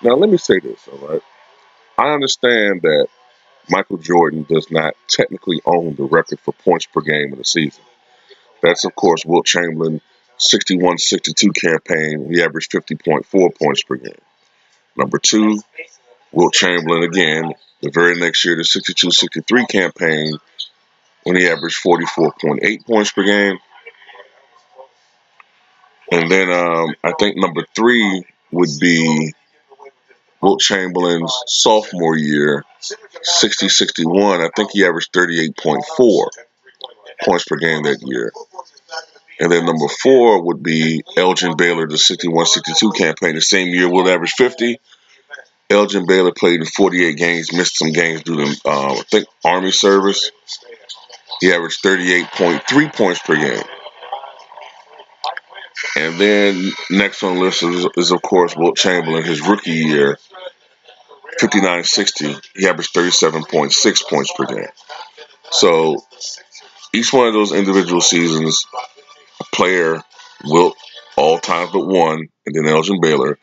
Now, let me say this, all right? I understand that Michael Jordan does not technically own the record for points per game in a season. That's, of course, Wilt Chamberlain 61-62 campaign. He averaged 50.4 points per game. Number two, Wilt Chamberlain again, the very next year, the 62-63 campaign, when he averaged 44.8 points per game. And then I think number three would be Wilt Chamberlain's sophomore year, 60-61. I think he averaged 38.4 points per game that year. And then number four would be Elgin Baylor, the 61-62 campaign. The same year, Wilt averaged 50. Elgin Baylor played in 48 games, missed some games due to, I think, Army service. He averaged 38.3 points per game. And then next on the list is of course, Wilt Chamberlain, his rookie year, 59-60. He averaged 37.6 points per game. So each one of those individual seasons, a player, Wilt, all times but one, and then Elgin Baylor,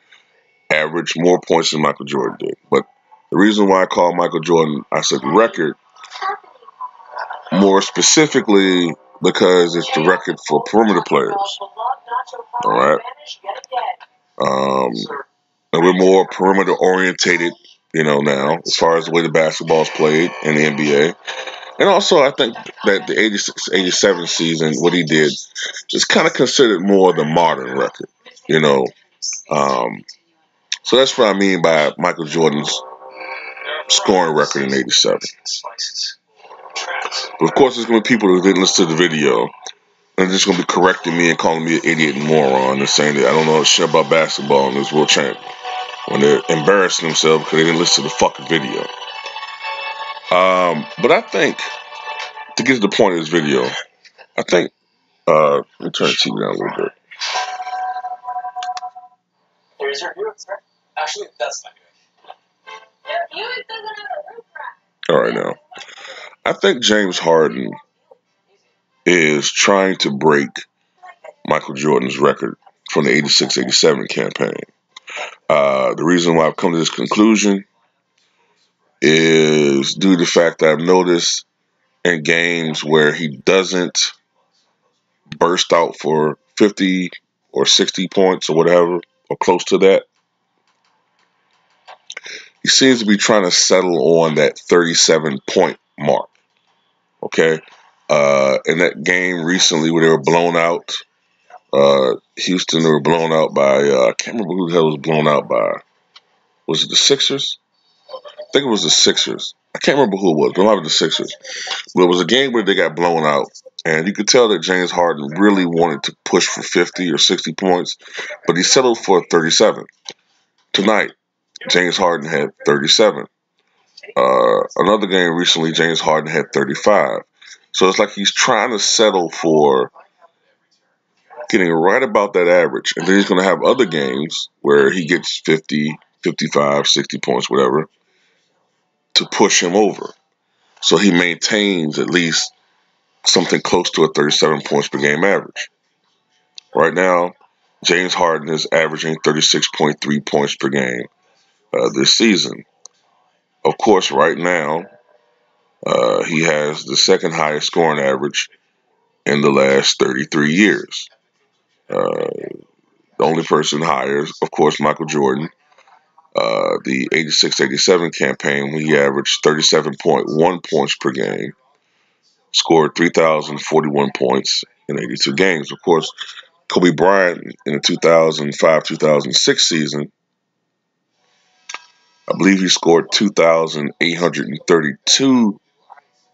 averaged more points than Michael Jordan did. But the reason why I call Michael Jordan, I said record, more specifically because it's the record for perimeter players. All right. And we're more perimeter orientated, now as far as the way the basketball is played in the NBA. And also, I think that the 86-87 season, what he did, is kind of considered more the modern record, you know. So that's what I mean by Michael Jordan's scoring record in 87. But of course, there's going to be people who didn't listen to the video and they're just going to be correcting me and calling me an idiot and moron and saying that I don't know shit about basketball and this Wilt Chamberlain when they're embarrassing themselves because they didn't listen to the fucking video. But I think, to get to the point of this video, I think, let me turn the TV down a little bit. Here's your view, sir. Actually, that's my view. All right, now. I think James Harden is trying to break Michael Jordan's record from the 86-87 campaign. The reason why I've come to this conclusion is due to the fact that I've noticed in games where he doesn't burst out for 50 or 60 points or whatever, or close to that, he seems to be trying to settle on that 37-point mark. Okay? In that game recently where they were blown out, Houston, they were blown out by, I can't remember who the hell was blown out by. Was it the Sixers? I think it was the Sixers. I can't remember who it was, but it might be the Sixers. But it was a game where they got blown out, and you could tell that James Harden really wanted to push for 50 or 60 points, but he settled for 37. Tonight, James Harden had 37. Another game recently, James Harden had 35. So it's like he's trying to settle for getting right about that average. And then he's going to have other games where he gets 50, 55, 60 points, whatever, to push him over. So he maintains at least something close to a 37 points per game average. Right now, James Harden is averaging 36.3 points per game this season. Of course, right now, he has the second highest scoring average in the last 33 years. The only person higher is, of course, Michael Jordan. The 86-87 campaign, when he averaged 37.1 points per game, scored 3,041 points in 82 games. Of course, Kobe Bryant in the 2005-2006 season, I believe he scored 2,832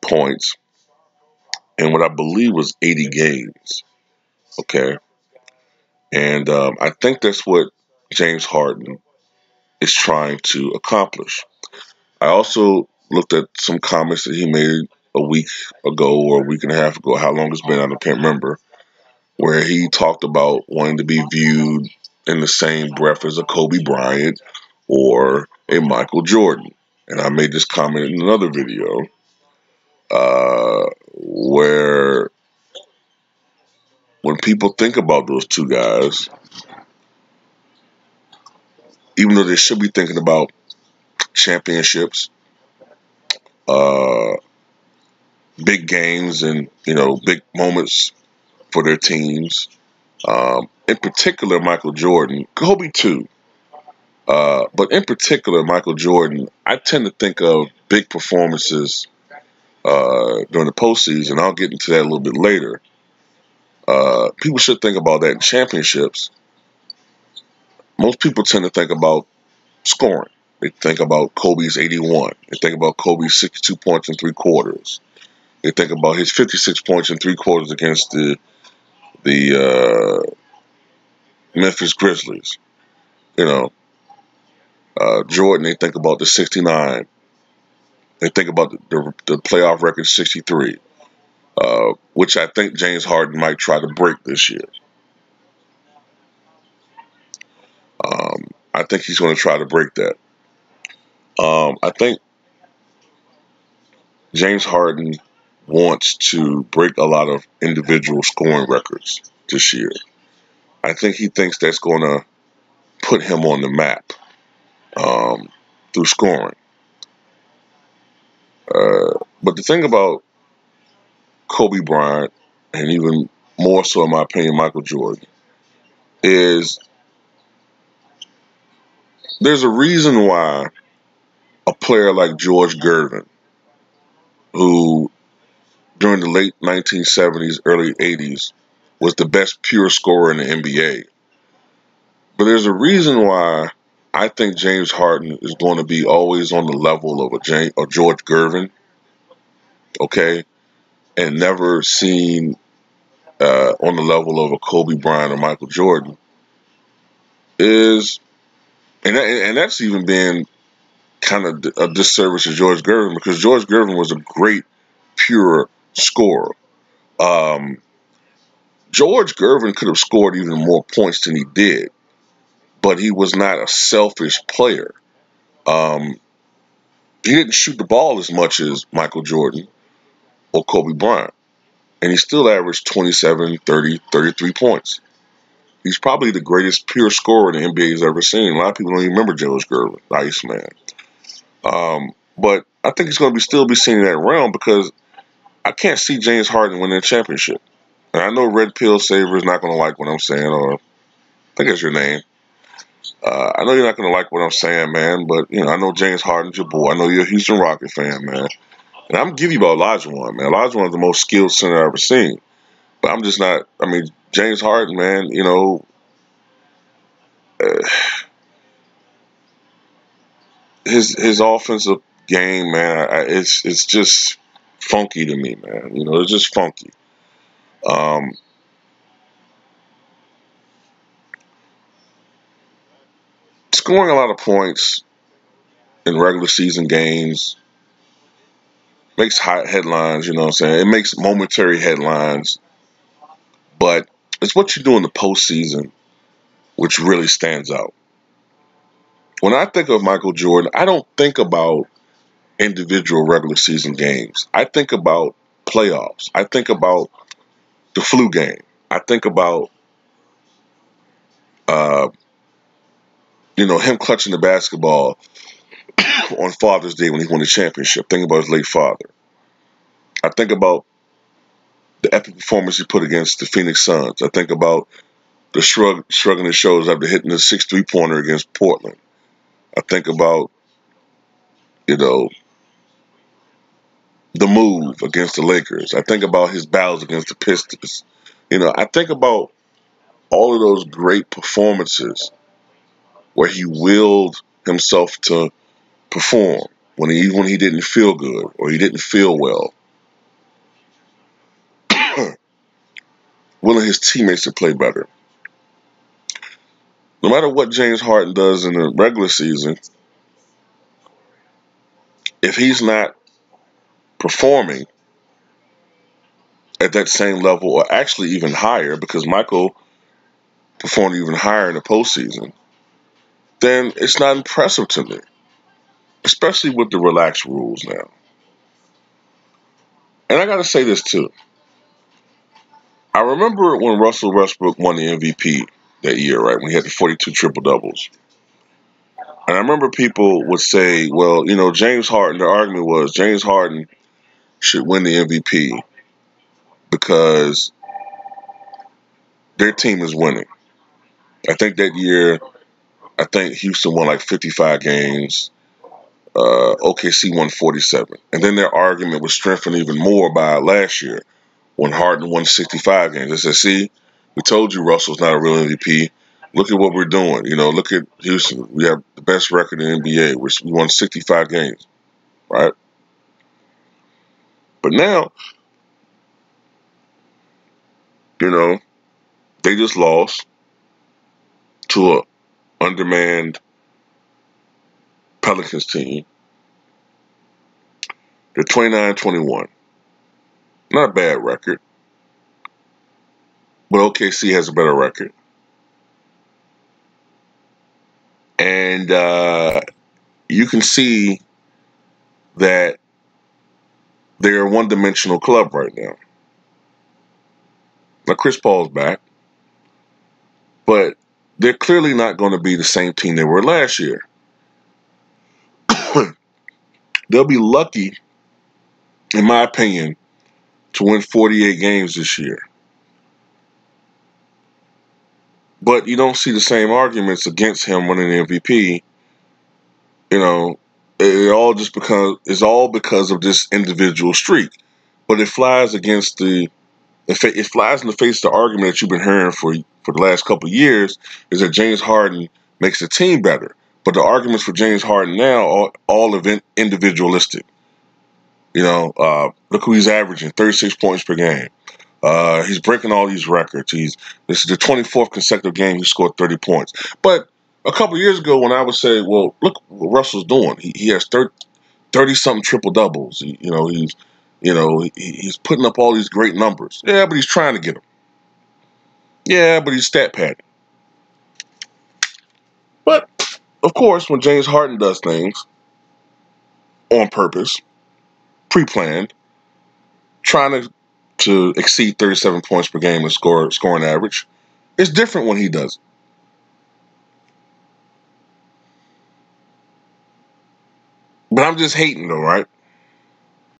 points in what I believe was 80 games. Okay. And I think that's what James Harden is trying to accomplish. I also looked at some comments that he made a week ago or a week and a half ago, how long it's been, I can't remember, where he talked about wanting to be viewed in the same breath as a Kobe Bryant or a Michael Jordan. And I made this comment in another video where when people think about those two guys, even though they should be thinking about championships, uh, big games, and big moments for their teams. In particular, Michael Jordan, Kobe too, but in particular, Michael Jordan. I tend to think of big performances during the postseason. I'll get into that a little bit later. People should think about that in championships. Most people tend to think about scoring. They think about Kobe's 81. They think about Kobe's 62 points in three quarters. They think about his 56 points in three quarters against the Memphis Grizzlies. You know, Jordan. They think about the 69. They think about the playoff record 63, which I think James Harden might try to break this year. I think he's going to try to break that. I think James Harden wants to break a lot of individual scoring records this year. I think he thinks that's going to put him on the map through scoring. But the thing about Kobe Bryant, and even more so, in my opinion, Michael Jordan, is there's a reason why a player like George Gervin, who during the late 1970s, early 80s, was the best pure scorer in the NBA. But there's a reason why I think James Harden is going to be always on the level of a George Gervin, okay, and never seen on the level of a Kobe Bryant or Michael Jordan is, and that's even been kind of a disservice to George Gervin, because George Gervin was a great pure scorer. Um, George Gervin could have scored even more points than he did, but he was not a selfish player. Um, he didn't shoot the ball as much as Michael Jordan or Kobe Bryant, and he still averaged 27, 30, 33 points. He's probably the greatest pure scorer the NBA has ever seen. A lot of people don't even remember George Gervin, the Iceman. But I think he's going to still be seen in that realm, because I can't see James Harden winning a championship. And I know Red Pill Saver is not going to like what I'm saying, or I think that's your name. I know you're not going to like what I'm saying, man, but I know James Harden's your boy. I know you're a Houston Rocket fan, man. And I'm giving you about Olajuwon, man. Olajuwon's the most skilled center I've ever seen. But I'm just not. I mean, James Harden, man. Uh, his offensive game, man. It's just funky to me, man. It's just funky. Um, Scoring a lot of points in regular season games makes hot headlines. You know what I'm saying? It makes momentary headlines, but it's what you do in the postseason which really stands out. When I think of Michael Jordan, I don't think about individual regular season games. I think about playoffs. I think about the flu game. I think about uh, him clutching the basketball on Father's Day when he won the championship. Think about his late father. I think about the epic performance he put against the Phoenix Suns. I think about the shrugging his shoulders after hitting the 6 3-pointer against Portland. I think about you know the move against the Lakers. I think about his battles against the Pistons. I think about all of those great performances where he willed himself to perform when he didn't feel good or he didn't feel well, willing his teammates to play better. No matter what James Harden does in the regular season, if he's not performing at that same level, or actually even higher, because Michael performed even higher in the postseason, then it's not impressive to me, especially with the relaxed rules now. And I got to say this too. I remember when Russell Westbrook won the MVP that year, right? When he had the 42 triple doubles. And I remember people would say, well, James Harden, the argument was James Harden should win the MVP because their team is winning. I think that year, Houston won like 55 games. OKC won 47. And then their argument was strengthened even more by last year when Harden won 65 games. They said, see, we told you Russell's not a real MVP. Look at what we're doing. Look at Houston. We have the best record in the NBA. We won 65 games, right? But now, they just lost to a undermanned Pelicans team. They're 29-21. Not a bad record. But OKC has a better record. And you can see that they're a one-dimensional club right now. Now, Chris Paul's back. But they're clearly not going to be the same team they were last year. They'll be lucky, in my opinion, to win 48 games this year. But you don't see the same arguments against him winning the MVP. It's all because of this individual streak. But it flies in the face of the argument that you've been hearing for the last couple of years, is that James Harden makes the team better. But the arguments for James Harden now are all individualistic. Look who he's averaging, 36 points per game. He's breaking all these records. This is the 24th consecutive game he scored 30 points. But a couple of years ago, when I would say, well, look what Russell's doing. He has 30-something triple doubles. He's putting up all these great numbers. Yeah, but he's trying to get them. Yeah, but he's stat padding. But of course, when James Harden does things on purpose, pre-planned, trying to exceed 37 points per game and scoring average, it's different when he does it. But I'm just hating though, right?